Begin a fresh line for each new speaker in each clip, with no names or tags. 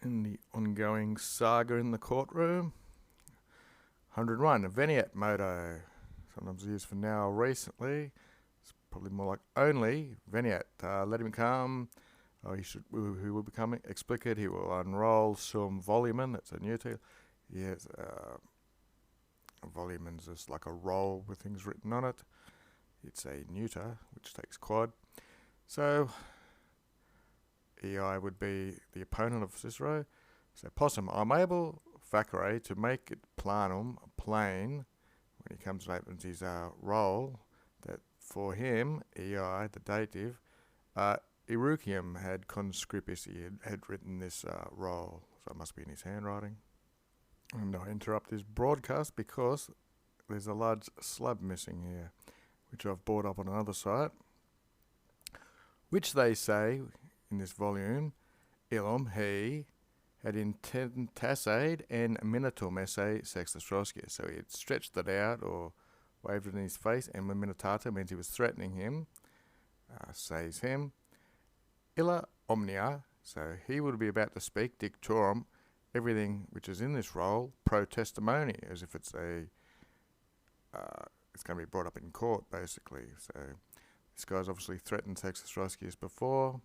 in the ongoing saga in the courtroom. 101, Veniet moto, sometimes used for now recently. It's probably more like only Veniet. Let him come. Oh, he will be coming. Explicit. He will unroll some volumen. That's a new title. Yes, volumen's just like a roll with things written on it. It's a neuter, which takes quad. So EI would be the opponent of Cicero. So possum, I'm able, facere, to make it planum, plain, when he comes and opens his roll, that for him, EI, the dative, Erucium had conscripis, he had written this roll, so it must be in his handwriting. And I interrupt this broadcast because there's a large slab missing here, which I've brought up on another site, which they say in this volume, illum he had intentasade and minatum esse sextus Roscio. So he had stretched it out or waved it in his face, and minutata means he was threatening him, says him. Illa omnia, so he would be about to speak, dictorum, everything which is in this roll, pro testimony, as if it's it's going to be brought up in court, basically. So this guy's obviously threatened Sextus Roscius before.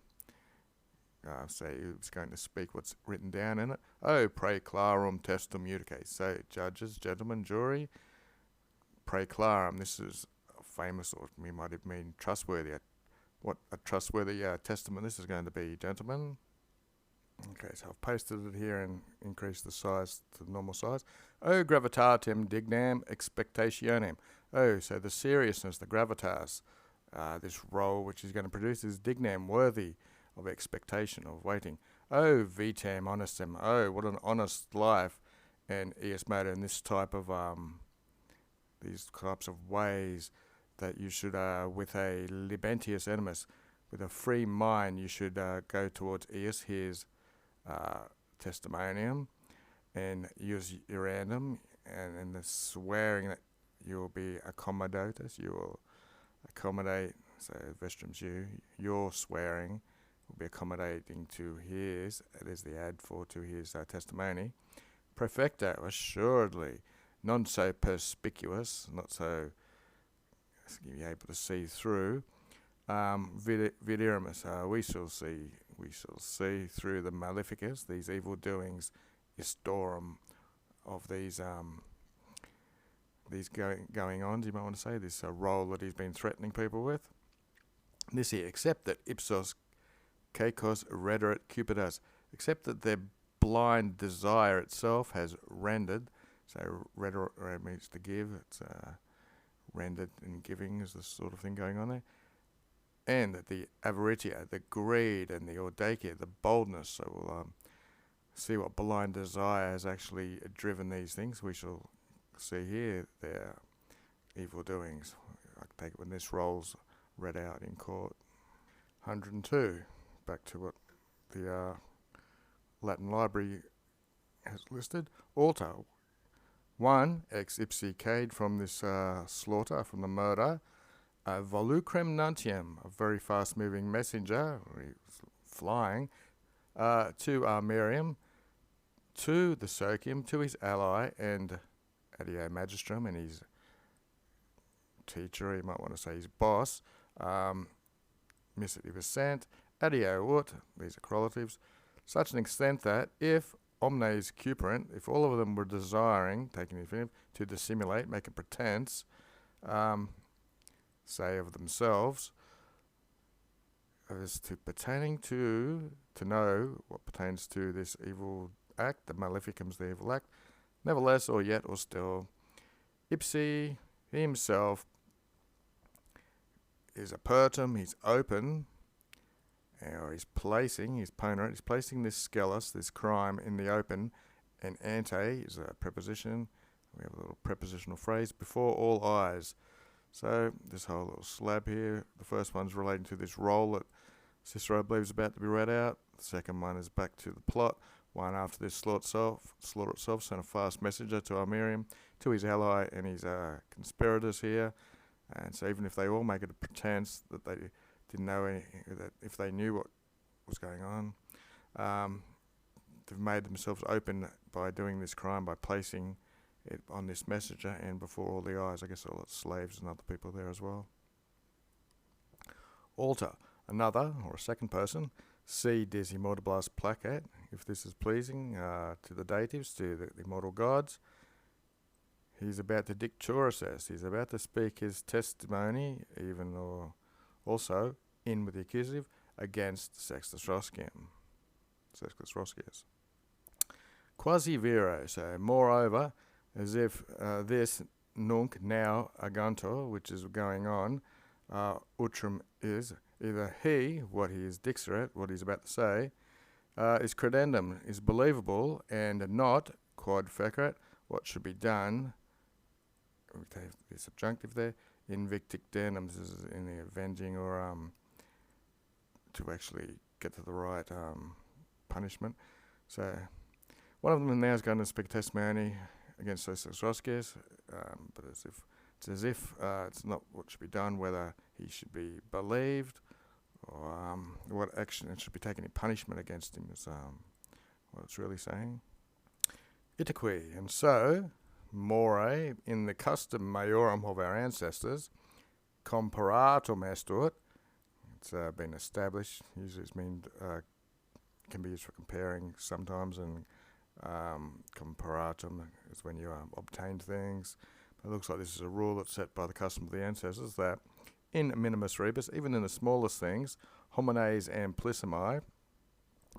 So he was going to speak what's written down in it. Oh, pre clarum testum judice. So judges, gentlemen, jury, pre clarum. This is famous, or we might have mean trustworthy. What a trustworthy testament this is going to be, gentlemen. Okay, so I've pasted it here and increased the size to the normal size. Oh, gravitatem dignam expectationem. Oh, so the seriousness, the gravitas, this role which he's going to produce is dignam, worthy of expectation, of waiting. Oh, vitam honestem. Oh, what an honest life. And eus modo, in this type of, these types of ways that you should, with a libentius animus, with a free mind, you should go towards eus, his testimonium, and use urandum, and the swearing that you will be accommodatus, you will accommodate, so vestrums your swearing will be accommodating to his, it is the ad for to his testimony. Perfecto, assuredly, non so perspicuous, not so you're able to see through. Viderimus, we shall see through the maleficus, these evil doings, istorum of these going on, you might want to say, this role that he's been threatening people with. This here, except that ipsos caecos rederit cupidas, except that their blind desire itself has rendered, so render means to give, it's rendered and giving is the sort of thing going on there. And the avaritia, the greed, and the audacia, the boldness. So we'll see what blind desire has actually driven these things. We shall see here their evil doings. I take it when this roll's read out in court. 102. Back to what the Latin Library has listed. Alter. 1. Ex ipsi cade, from this slaughter, from the murder. Volucrem nuntium, a very fast-moving messenger, flying, to Miriam, to the Socium, to his ally, and adio magistrum, and his teacher, you might want to say his boss, missative assent, adio ut, these are correlatives, such an extent that if omnes cuperant, if all of them were desiring, taking the infinitive, to dissimulate, make a pretense, say of themselves, as to pertaining to know what pertains to this evil act, the maleficum's the evil act, nevertheless, or yet, or still, ipsi, he himself is apertum, he's open, or he's placing, he's ponent, he's placing this scelus, this crime, in the open, and ante is a preposition, we have a little prepositional phrase, before all eyes. So this whole little slab here, the first one's relating to this roll that Cicero believes about to be read out. The second one is back to the plot. One after this slaughter itself, sent a fast messenger to Miriam, to his ally and his conspirators here. And so even if they all make it a pretense that they didn't know that if they knew what was going on, they've made themselves open by doing this crime, by placing it on this messenger and before all the eyes. I guess all its slaves and other people there as well. Alter, another or a second person. Si desimortablas placet, if this is pleasing to the datives, to the immortal gods. He's about to dicturus est. He's about to speak his testimony, even or also in with the accusative, against Sextus Roscius. Quasi vero, so moreover, as if this nunc now agantor, which is going on, utrum is either he, what he is dixerit, what he's about to say, is credendum, is believable, and not quod feceret, what should be done. We have the subjunctive there, invictic denum, this is in the avenging or to actually get to the right punishment. So one of them now is going to speak testimony against Sextus Roscius, but it's as if it's not what should be done, whether he should be believed or what action should be taken in punishment against him is what it's really saying. Itaque, and so, more, in the custom maiorum of our ancestors, comparatum estuit, it's been established, usually it's can be used for comparing sometimes, and comparatum is when you obtain things. But it looks like this is a rule that's set by the custom of the ancestors, that in minimus rebus, even in the smallest things, homines amplissimi,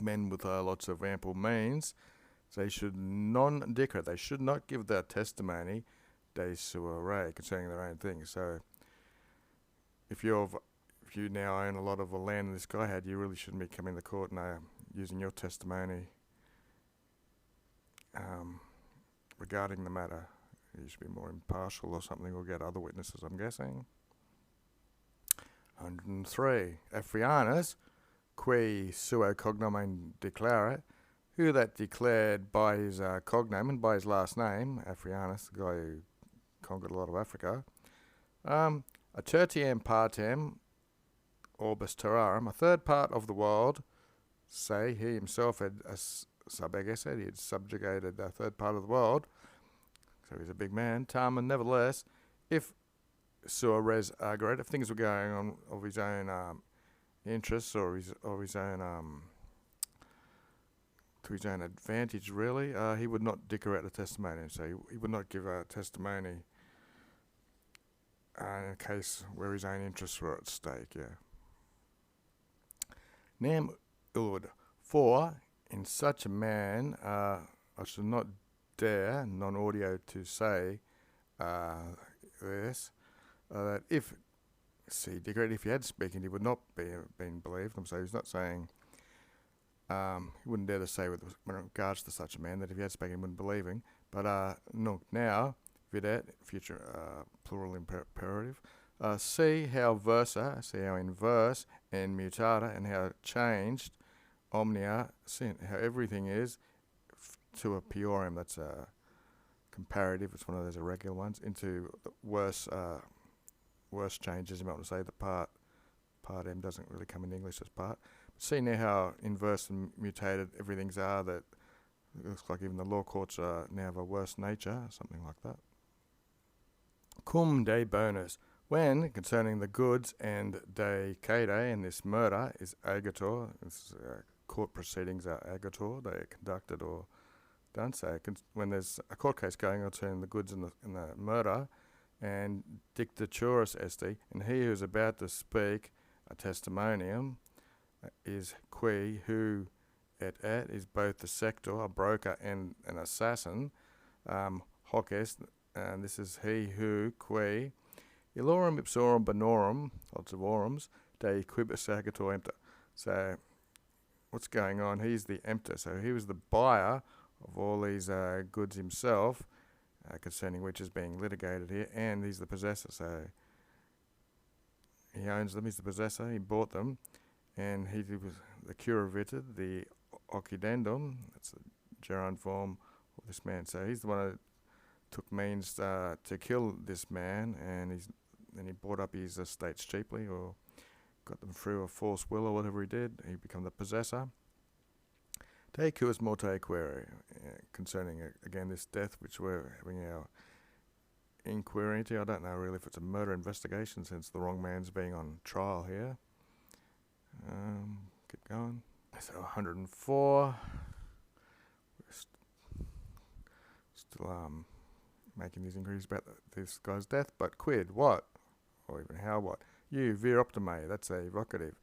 men with lots of ample means, they should non-dicere, they should not give their testimony de sua re, concerning their own things. So if you now own a lot of the land this guy had, you really shouldn't be coming to court and using your testimony regarding the matter. You should be more impartial or something, or get other witnesses, I'm guessing. 103. Afrianus, qui suo cognomen declaret, who that declared by his cognomen, by his last name, Afrianus, the guy who conquered a lot of Africa, a tertiam partem orbis terrarum, a third part of the world, say he himself had subjugated, he had subjugated a third part of the world, so he's a big man. Tamen, nevertheless, if sua res ageret, if things were going on of his own interests or his own to his own advantage, really, he would not dicere the testimony. So he would not give a testimony in a case where his own interests were at stake. Yeah. Nam illud, for in such a man, I should not dare, non-audio, to say this, that if he had spoken, he would not be been believed. So he's not saying, he wouldn't dare to say with regards to such a man that if he had spoken, he wouldn't believe him. But nunc now, videt, future plural imperative, see how versa, see how in verse and mutata, and how changed omnia, sin, how everything is to a purem, that's a comparative, it's one of those irregular ones, into worse changes. You might want to say the part M doesn't really come in English as part. But see now how inverse and mutated everything's are, that it looks like even the law courts are now of a worse nature, something like that. Cum de bonus, when concerning the goods and de cade, and this murder is agator, this court proceedings are agator, they are conducted or done. So when there's a court case going on concerning the goods and the murder, and dictaturus est, and he who is about to speak a testimonium is qui, who et is both the sector, a broker, and an assassin, hoc est, and this is he who, qui, illorum ipsorum bonorum, lots of orums, de quibus agator emptor. So what's going on? He's the emptor, so he was the buyer of all these goods himself, concerning which is being litigated here, and he's the possessor. So he owns them, he's the possessor, he bought them, and he was the curavited, the occidendum, that's the gerund form of this man. So he's the one who took means to kill this man, and then he bought up his estates cheaply, or got them through a false will, or whatever he did. He became the possessor. De quis morte query, concerning, again, this death which we're having our inquiry into. I don't know really if it's a murder investigation since the wrong man's being on trial here. Keep going. So 104. We're still making these inquiries about this guy's death, but quid, what? Or even how, what? You, vir optime, that's a vocative.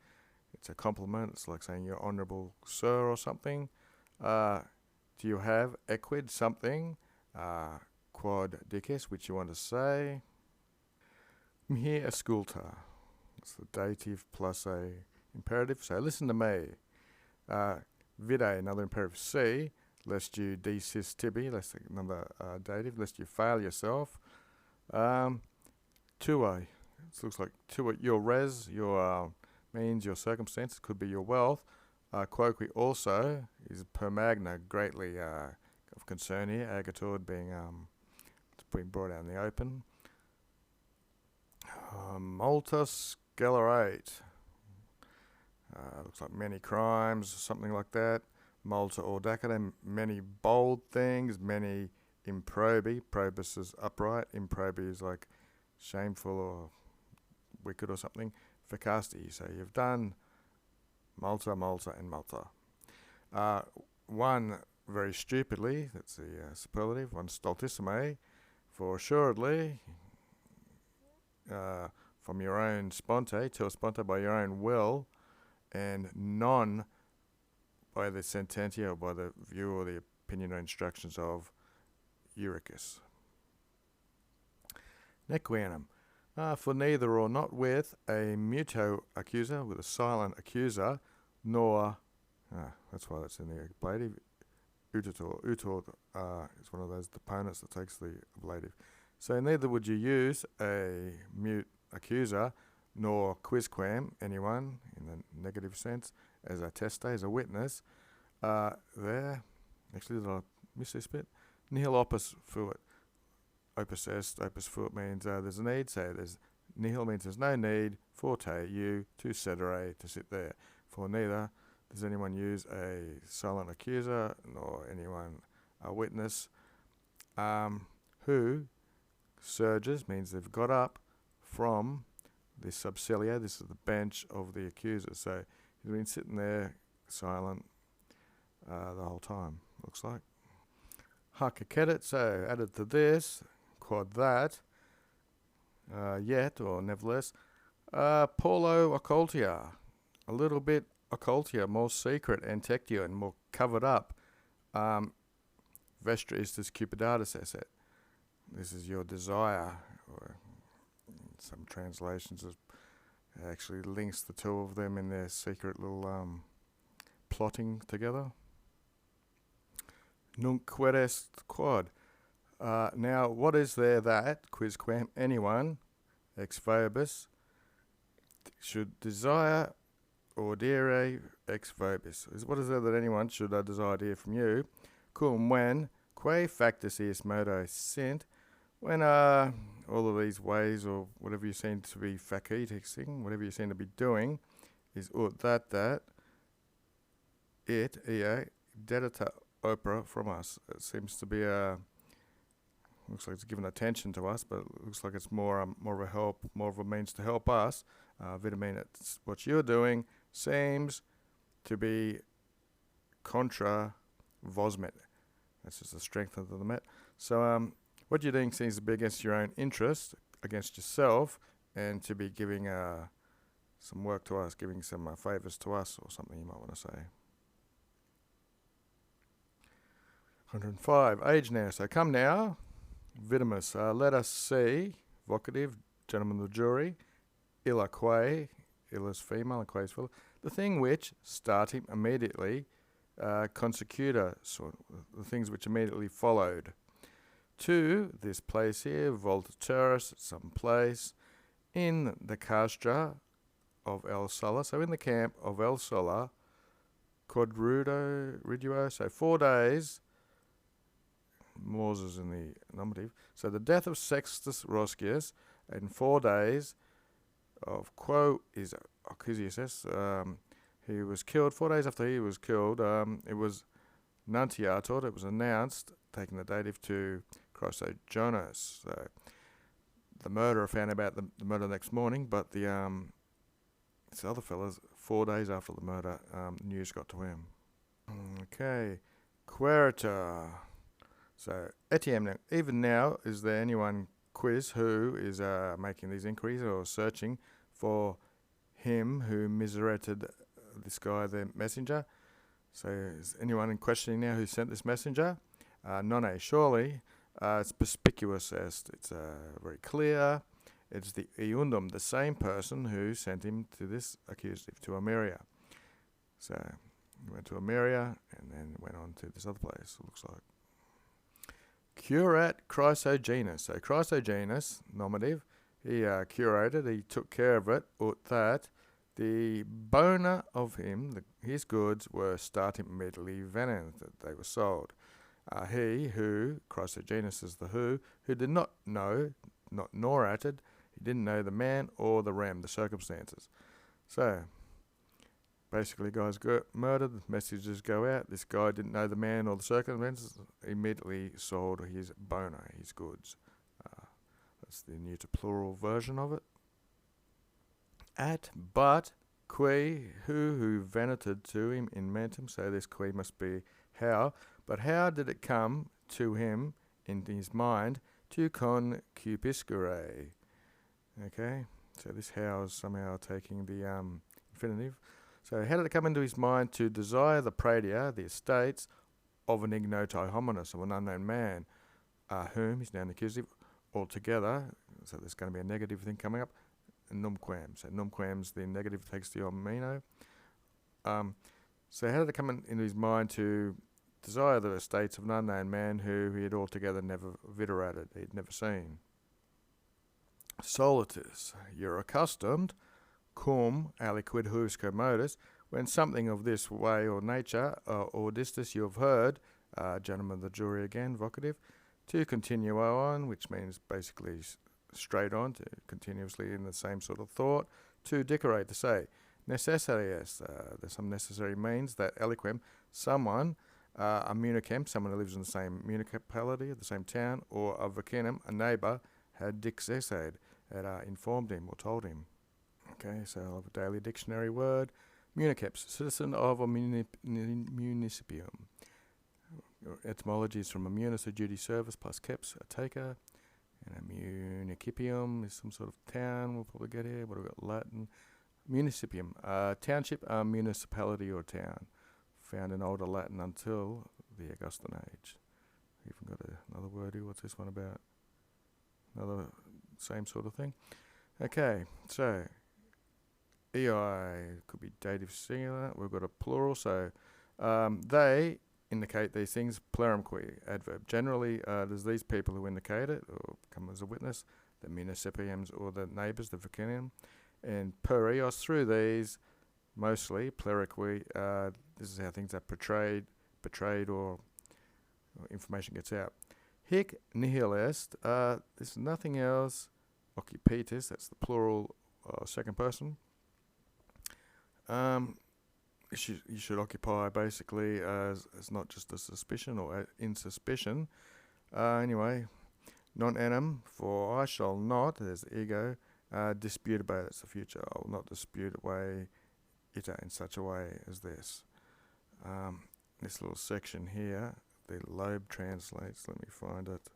It's a compliment. It's like saying you're honourable sir or something. Do you have equid something? Quod dices, which you want to say. Mihi asculta. It's the dative plus a imperative. So listen to me. Vide, another imperative. C, lest you desist tibi, that's another dative, lest you fail yourself. Tua, it looks like tua, your res, your means, your circumstance, could be your wealth. Quoque also is per magna, greatly of concern here. Agator being brought out in the open. Multa scelerate. Looks like many crimes, something like that. Multa audacata, many bold things, many improbi. Probus is upright. Improbi is like shameful or wicked or something. Ficasti, so you've done multa, and multa. One very stupidly, that's the superlative. One stultissime, for assuredly, from your own sponte, to sponte, by your own will, and non by the sententia or by the view or the opinion or instructions of Euricus. Nequianum. For neither or not with a muto accuser, with a silent accuser, nor, that's why that's in the ablative, utitor is one of those deponents that takes the ablative. So neither would you use a mute accuser, nor quisquam, anyone, in the negative sense, as a teste, as a witness. There, actually, did I miss this bit? Nihil opus fuit. Opus est, opus fuit means there's a need, so there's nihil means there's no need, forte, you, to sedere, to sit there. For neither does anyone use a silent accuser, nor anyone a witness, who surges, means they've got up from the subsilia, this is the bench of the accuser. So he's been sitting there silent the whole time, looks like. Hacacedet, so added to this, quad that, yet, or nevertheless, Paulo occultia, a little bit occultia, more secret, antectio, and more covered up. Vestra istis cupidatis esset. This is your desire, or in some translations it actually links the two of them in their secret little plotting together. Nunc querest quod. Now, what is there that, quisquam, anyone, ex vobis, should desire audire ex vobis? What is there that anyone should desire to hear from you? Cum when, quae factus eis modo sint, when all of these ways, or whatever you seem to be faceting, whatever you seem to be doing, is ut that, it, ea, dedita opera from us. It seems to be looks like it's given attention to us, but it looks like it's more of a help, more of a means to help us. Vitamin, it's what you're doing seems to be contra vosmet. That's just the strength of the met. So what you're doing seems to be against your own interest, against yourself, and to be giving some work to us, giving some favours to us, or something you might want to say. 105. Age now. So come now. Vitimus. Let us see. Vocative. Gentlemen of the jury. Illa quae. Illa is female and quae is female. The thing which, starting immediately, consecuta, sort of, the things which immediately followed. To this place here, Volta Terrace, some place, in the castra of El Sola. So in the camp of El Sola, Riduo, so 4 days, Mors in the nominative. So the death of Sextus Roscius, and 4 days of quo is Accusius. He was killed 4 days after he was killed. It was nunciator, it was announced, taking the dative to Chrysojonas. So the murderer found about the murder the next morning, but this other fella's 4 days after the murder, news got to him. Okay, Querita. So Etienne, even now, is there anyone quiz who is making these inquiries or searching for him who miserated this guy, the messenger? So is anyone in questioning now who sent this messenger? None, surely. It's perspicuous as it's very clear. It's the Iundum, the same person who sent him to this accusative, to Ameria. So he went to Ameria and then went on to this other place, it looks like. Curat Chrysogenus. So Chrysogenus, nominative, he curated, he took care of it, ut that the bona of him, his goods, were starting immediately venom, that they were sold. He who, Chrysogenus is the who did not know, not nor acted, he didn't know the man or the ram, the circumstances. So, basically, guys got murdered, messages go out, this guy didn't know the man or the circumstances, immediately sold his bona, his goods. That's the neuter plural version of it. At, but, qui, who venated to him in mentem, so this qui must be how, but how did it come to him in his mind to concupiscere? Okay, so this how is somehow taking the infinitive. So how did it come into his mind to desire the praedia, the estates, of an ignoto hominis, of an unknown man, whom, he's now an accusative, altogether, so there's going to be a negative thing coming up, numquam. So numquam's the negative, takes the amino. So how did it come into his mind to desire the estates of an unknown man who he had altogether never viterated, he'd never seen? Solitus, you're accustomed, cum aliquid hus commodus, when something of this way or nature, or distus you have heard, gentlemen of the jury again, vocative, to continue on, which means basically straight on, to continuously in the same sort of thought, to decorate, to say, necessarius, there's some necessary means that aliquem, someone, a municem, someone who lives in the same municipality, the same town, or a vicinum, a neighbour, had dixessed, had informed him or told him. Okay, so I'll have a daily dictionary word. Municeps, citizen of a municipium. Etymology is from a munus, a duty service, plus keps, a taker. And a municipium is some sort of town, we'll probably get here. What have we got? Latin. Municipium, township, municipality or town. Found in older Latin until the Augustan age. Even got another word here. What's this one about? Another same sort of thing. Okay, so EI could be dative singular. We've got a plural, so they indicate these things. Plerum qui, adverb. Generally, there's these people who indicate it or come as a witness, the municipiums or the neighbours, the vicinium. And per eos, through these, mostly, pleriqui, this is how things are portrayed or information gets out. Hic nihil est, this is nothing else, occupitis, that's the plural second person. You should occupy basically as not just a suspicion or in suspicion. Anyway, non enim, for I shall not, there's the ego, dispute about it, it's the future. I will not dispute away it in such a way as this. This little section here, the Loeb translates, let me find it.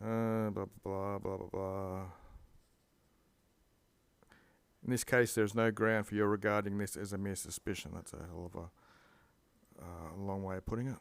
Blah, blah, blah, blah, blah, blah. In this case, there's no ground for your regarding this as a mere suspicion. That's a hell of a long way of putting it.